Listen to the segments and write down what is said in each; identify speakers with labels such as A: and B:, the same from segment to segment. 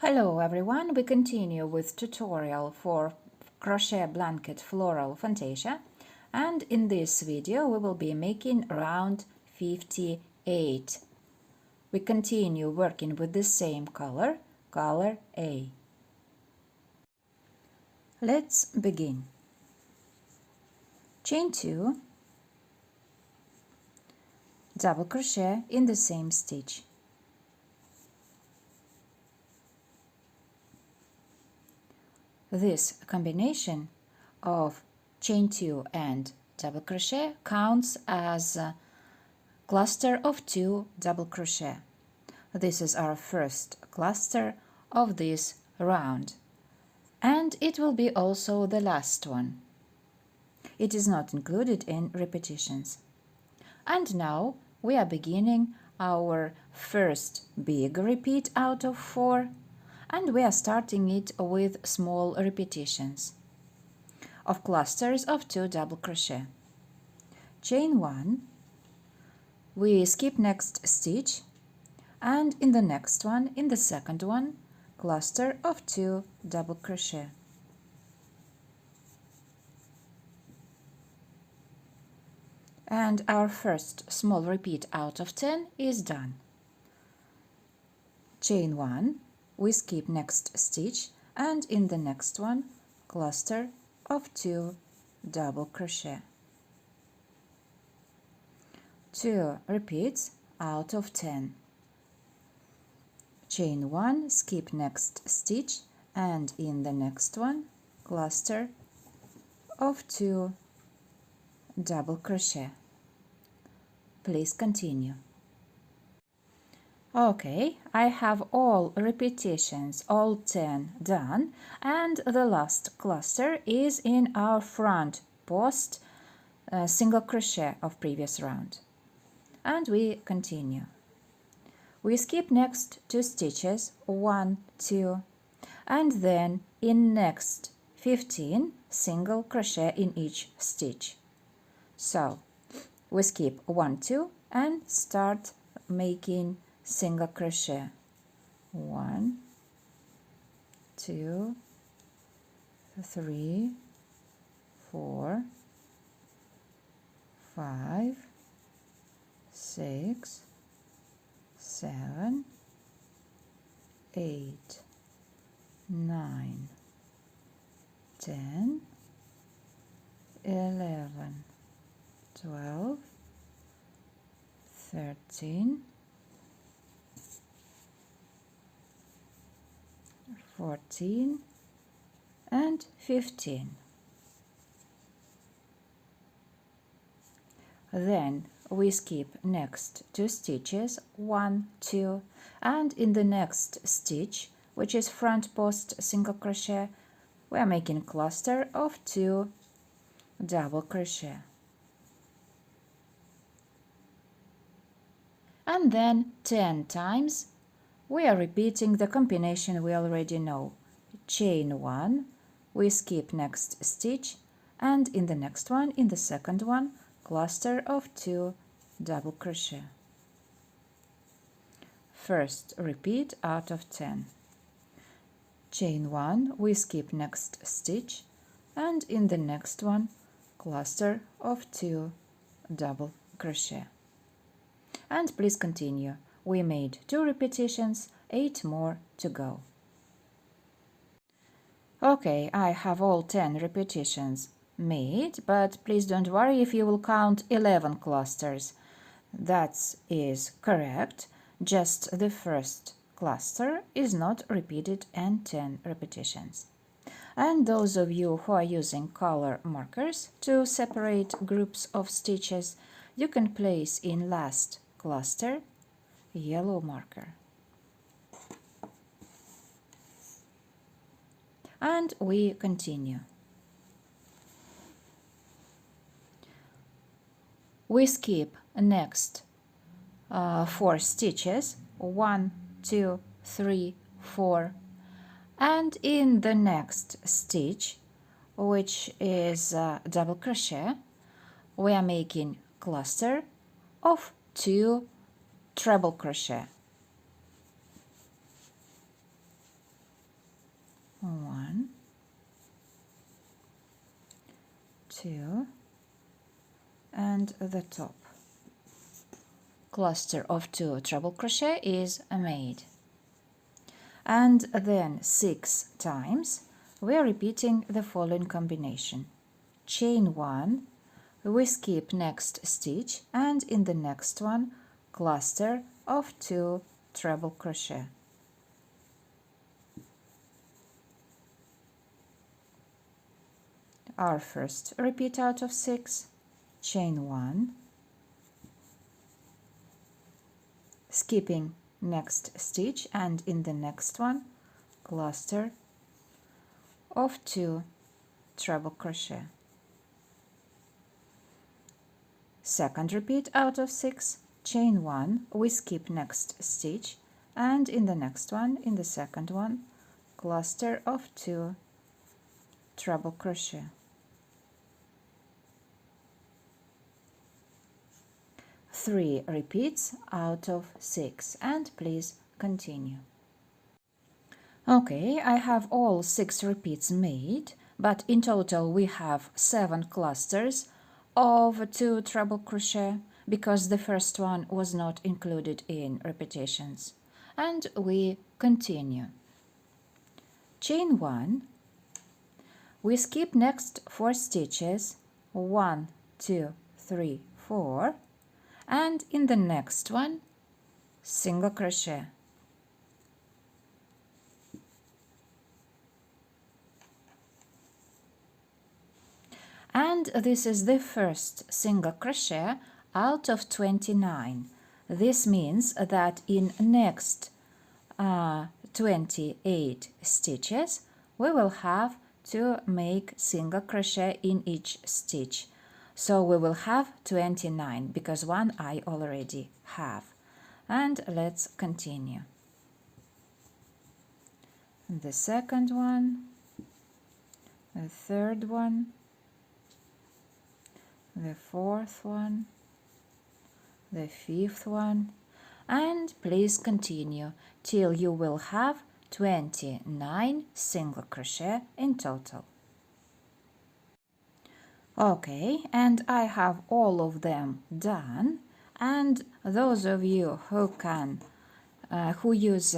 A: Hello everyone, we continue with tutorial for crochet blanket Floral Fantasia, and in this video we will be making round 58. We continue working with the same color A. Let's begin. Chain 2, double crochet in the same stitch. This combination of chain 2 and double crochet counts as a cluster of 2 double crochet. This is our first cluster of this round, and it will be also the last one. It is not included in repetitions. And now we are beginning our first big repeat out of 4, and we are starting it with small repetitions of clusters of 2 double crochet. Chain 1, we skip next stitch, and in the next one, in the second one, cluster of 2 double crochet. And our first small repeat out of 10 is done. Chain 1, we skip next stitch, and in the next one, cluster of 2 double crochet. 2 repeats out of 10. Chain 1, skip next stitch, and in the next one, cluster of 2 double crochet. Please continue. Okay, I have all repetitions, all 10 done, and the last cluster is in our front post single crochet of previous round. And we continue. We skip next 2 stitches, 1, 2, and then in next 15 single crochet in each stitch. So we skip 1, 2 and start making single crochet. 1, 2, 3, 4, 5, 6, 7, 8, 9, 10, 11, 12, 13, 14, and 15. Then we skip next 2 stitches, 1, 2, and in the next stitch, which is front post single crochet, we are making cluster of 2 double crochet. And then 10 times we are repeating the combination we already know. Chain 1, we skip next stitch, and in the next one, in the second one, cluster of 2 double crochet. First repeat out of 10. Chain 1, we skip next stitch, and in the next one, cluster of 2 double crochet. And please continue. We made 2 repetitions, 8 more to go. Okay, I have all 10 repetitions made, but please don't worry if you will count 11 clusters. That is correct, just the first cluster is not repeated and 10 repetitions. And those of you who are using color markers to separate groups of stitches, you can place in last cluster yellow marker. And we continue. We skip next 4 stitches, 1, 2, 3, 4, and in the next stitch, which is double crochet, we are making cluster of 2 treble crochet. 2, and the top. Cluster of 2 treble crochet is made. And then 6 times we are repeating the following combination. Chain 1, we skip next stitch, and in the next one cluster of 2 treble crochet. Our first repeat out of 6, chain 1, skipping next stitch, and in the next one cluster of 2 treble crochet. Second repeat out of 6, chain 1, we skip next stitch, and in the next one, in the second one, cluster of 2 treble crochet. Three repeats out of 6, and please continue. Okay, I have all 6 repeats made, but in total we have 7 clusters of 2 treble crochet because the first one was not included in repetitions. And we continue. Chain 1, we skip next 4 stitches, 1, 2, 3, 4, and in the next one single crochet. And this is the first single crochet out of 29. This means that in next 28 stitches we will have to make single crochet in each stitch. So we will have 29 because one I already have. And let's continue. The second one, the third one, the fourth one, the fifth one, and please continue till you will have 29 single crochet in total. Okay, and I have all of them done, and those of you who use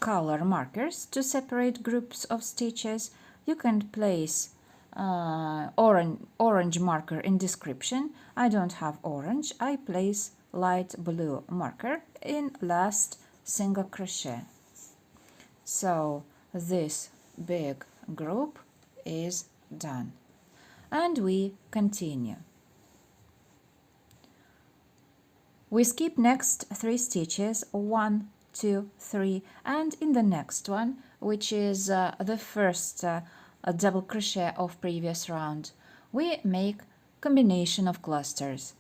A: color markers to separate groups of stitches, you can place orange marker in description. I don't have orange, I place light blue marker in last single crochet. So this big group is done. And we continue. We skip next 3 stitches, 1, 2, 3, and in the next one, which is the first double crochet of previous round, we make combination of clusters.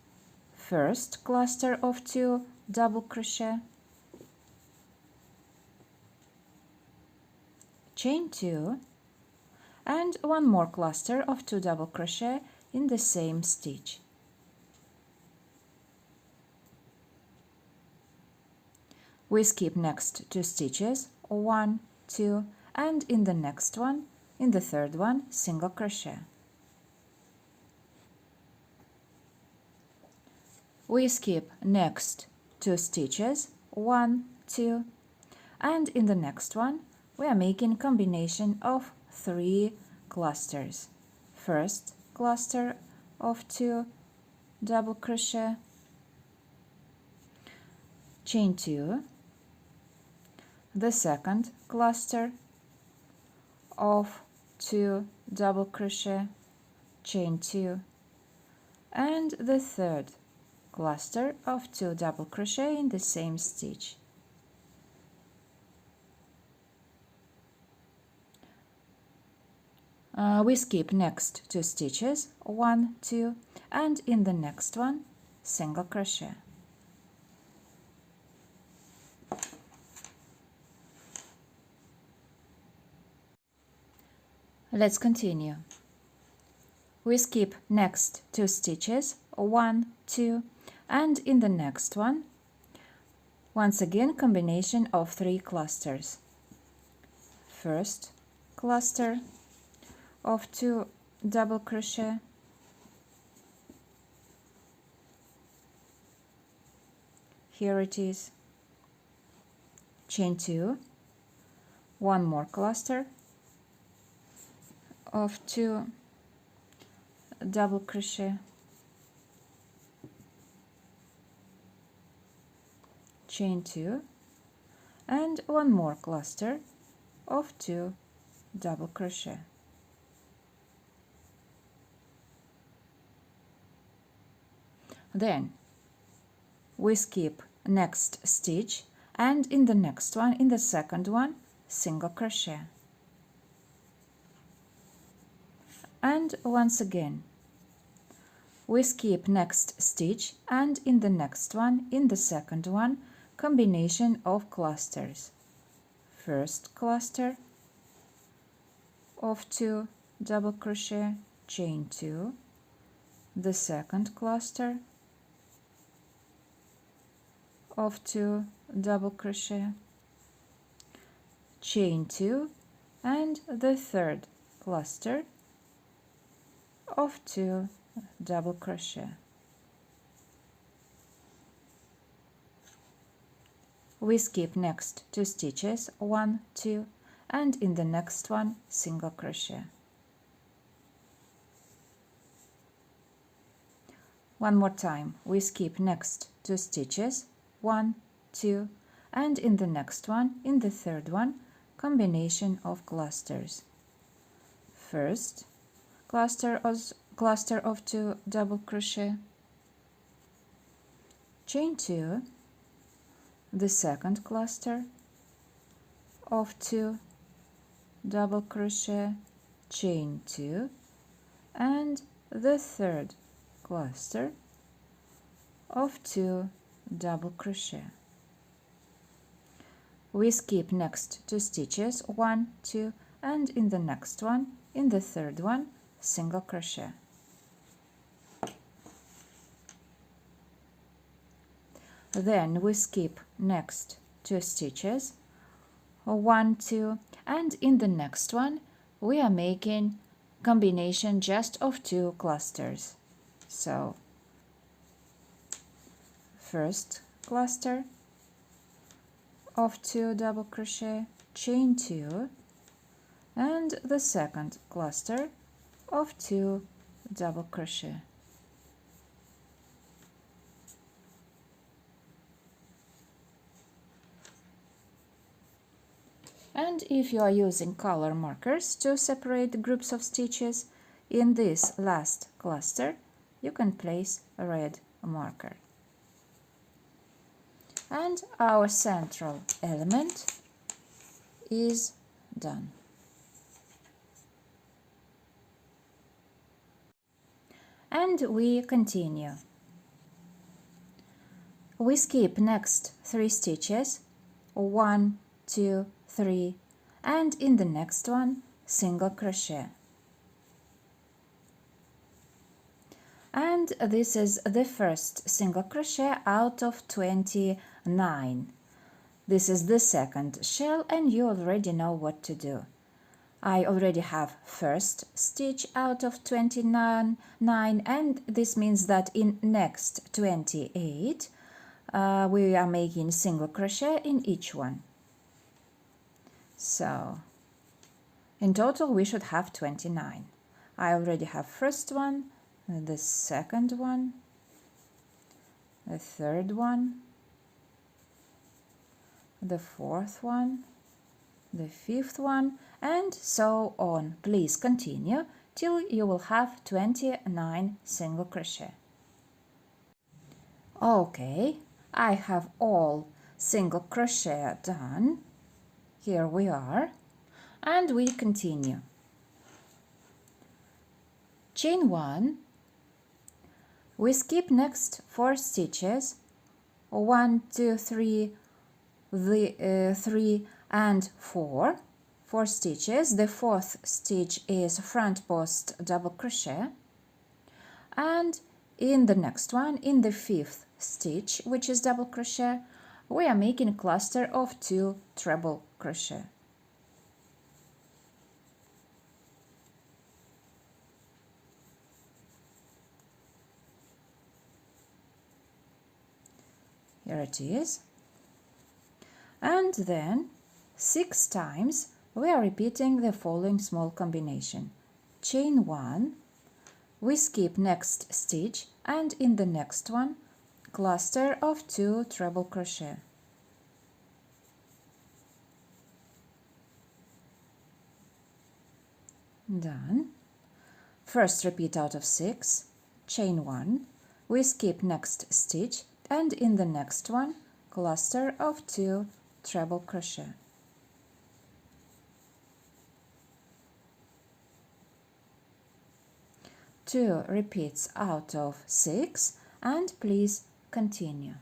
A: First cluster of 2 double crochet, chain 2, and one more cluster of 2 double crochet in the same stitch. We skip next 2 stitches, 1, 2, and in the next one, in the third one, single crochet. We skip next 2 stitches, 1, 2, and in the next one, we are making combination of 3 clusters. First cluster of 2 double crochet, chain 2, the second cluster of 2 double crochet, chain 2, and the third cluster of 2 double crochet in the same stitch. We skip next 2 stitches, 1, 2, and in the next one, single crochet. Let's continue. We skip next 2 stitches, 1, 2, and in the next one, once again, combination of 3 clusters. First cluster of 2 double crochet, Here it is. Chain 2, one more cluster of 2 double crochet, chain 2, and one more cluster of 2 double crochet. Then we skip next stitch, and in the next one, in the second one, single crochet. And once again we skip next stitch, and in the next one, in the second one, combination of clusters. First cluster of 2 double crochet, chain 2, the second cluster of 2 double crochet, chain 2, and the third cluster of 2 double crochet. We skip next 2 stitches, 1, 2, and in the next one, single crochet. One more time, we skip next 2 stitches, 1, 2, and in the next one, in the third one, combination of clusters. First cluster of 2 double crochet, chain 2, the second cluster of 2 double crochet, chain 2, and the third cluster of 2 double crochet. We skip next 2 stitches, 1, 2, and in the next one, in the third one, single crochet. Then we skip next 2 stitches, 1, 2, and in the next one we are making combination just of 2 clusters. So first cluster of 2 double crochet, chain 2, and the second cluster of 2 double crochet. And if you are using color markers to separate groups of stitches, in this last cluster you can place a red marker. And our central element is done. And we continue. We skip next 3 stitches, 1, 2, 3, and in the next one, single crochet. And this is the first single crochet out of 29. This is the second shell, and you already know what to do. I already have first stitch out of 29, and this means that in next 28 we are making single crochet in each one. So in total we should have 29. I already have first one, the second one, the third one, the fourth one, the fifth one, and so on. Please continue till you will have 29 single crochet. Okay, I have all single crochet done. Here we are, and we continue. Chain 1, we skip next 4 stitches, 1, 2, 3, 3 and 4 stitches. The fourth stitch is front post double crochet, and in the next one, in the fifth stitch, which is double crochet, we are making a cluster of 2 treble crochet. Here it is. And then 6 times we are repeating the following small combination. Chain 1, we skip next stitch, and in the next one cluster of 2 treble crochet. Done. First repeat out of 6, chain 1, we skip next stitch, and in the next one cluster of 2 treble crochet. Two repeats out of 6, and please continue.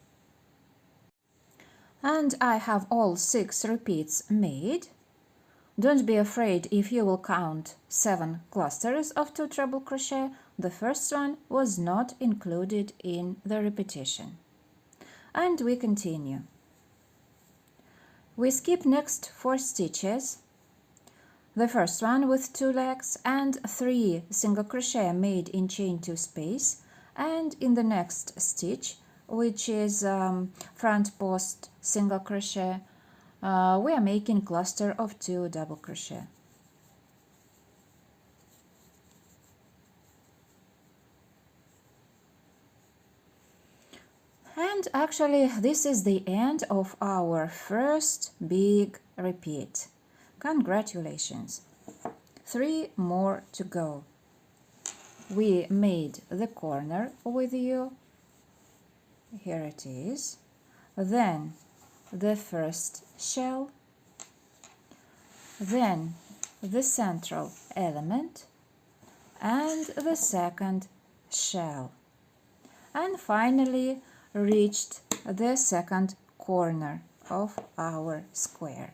A: And I have all 6 repeats made. Don't be afraid if you will count 7 clusters of 2 treble crochet. The first one was not included in the repetition. And we continue. We skip next 4 stitches. The first one with 2 legs and 3 single crochet made in chain 2 space, and in the next stitch, which is front post single crochet, we are making cluster of 2 double crochet. And actually this is the end of our first big repeat. Congratulations! 3 more to go. We made the corner with you. Here it is. Then the first shell, then the central element, and the second shell, and finally reached the second corner of our square.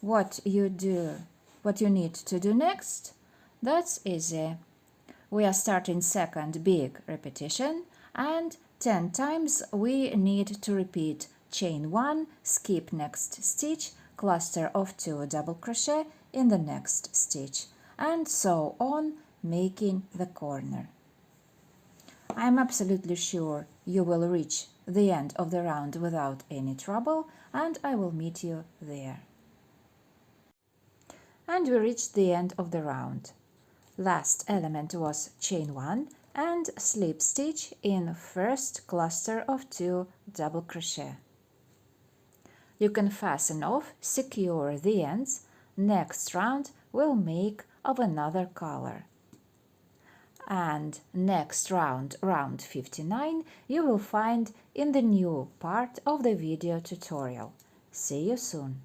A: What you need to do next, that's easy. We are starting second big repetition, and 10 times we need to repeat chain 1, skip next stitch, cluster of 2 double crochet in the next stitch, and so on, making the corner. I'm absolutely sure you will reach the end of the round without any trouble, and I will meet you there. And we reached the end of the round. Last element was chain 1 and slip stitch in first cluster of 2 double crochet. You can fasten off, secure the ends. Next round we'll make of another color. And next round, round 59, you will find in the new part of the video tutorial. See you soon!